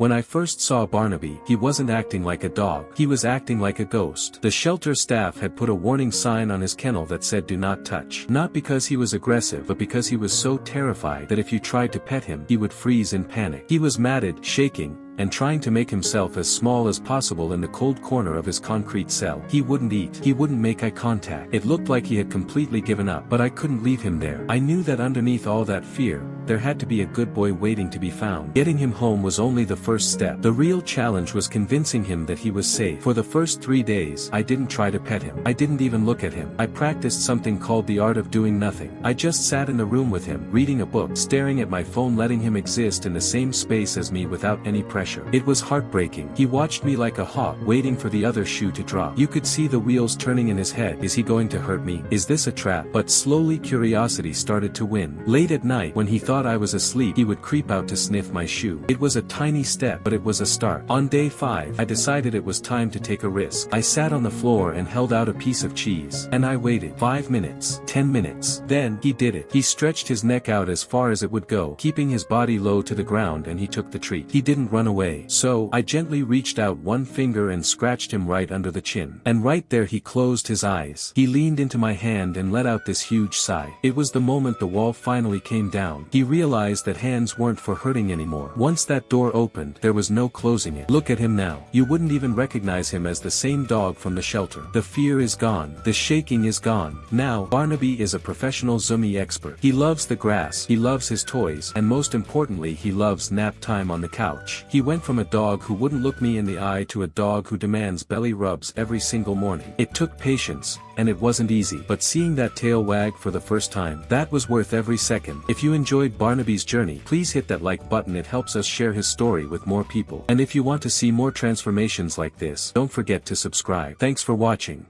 When I first saw Barnaby, he wasn't acting like a dog. He was acting like a ghost. The shelter staff had put a warning sign on his kennel that said "Do not touch." Not because he was aggressive, but because he was so terrified that if you tried to pet him, he would freeze in panic. He was matted, shaking, and trying to make himself as small as possible in the cold corner of his concrete cell. He wouldn't eat. He wouldn't make eye contact. It looked like he had completely given up, but I couldn't leave him there. I knew that underneath all that fear, there had to be a good boy waiting to be found. Getting him home was only the first step. The real challenge was convincing him that he was safe. For the first 3 days, I didn't try to pet him. I didn't even look at him. I practiced something called the art of doing nothing. I just sat in the room with him, reading a book, staring at my phone, letting him exist in the same space as me without any pressure. It was heartbreaking. He watched me like a hawk, waiting for the other shoe to drop. You could see the wheels turning in his head. Is he going to hurt me? Is this a trap? But slowly curiosity started to win. Late at night, when he thought I was asleep, he would creep out to sniff my shoe. It was a tiny step, but it was a start. On day 5, I decided it was time to take a risk. I sat on the floor and held out a piece of cheese. And I waited. 5 minutes. 10 minutes. Then, he did it. He stretched his neck out as far as it would go, keeping his body low to the ground, and he took the treat. He didn't run away. So, I gently reached out one finger and scratched him right under the chin. And right there he closed his eyes. He leaned into my hand and let out this huge sigh. It was the moment the wall finally came down. He realized that hands weren't for hurting anymore. Once that door opened, there was no closing it. Look at him now. You wouldn't even recognize him as the same dog from the shelter. The fear is gone. The shaking is gone. Now, Barnaby is a professional Zummy expert. He loves the grass, he loves his toys, and most importantly he loves nap time on the couch. He went from a dog who wouldn't look me in the eye to a dog who demands belly rubs every single morning. It took patience, and it wasn't easy, but seeing that tail wag for the first time, that was worth every second. If you enjoyed Barnaby's journey, please hit that like button. It helps us share his story with more people. And if you want to see more transformations like this, don't forget to subscribe. Thanks for watching.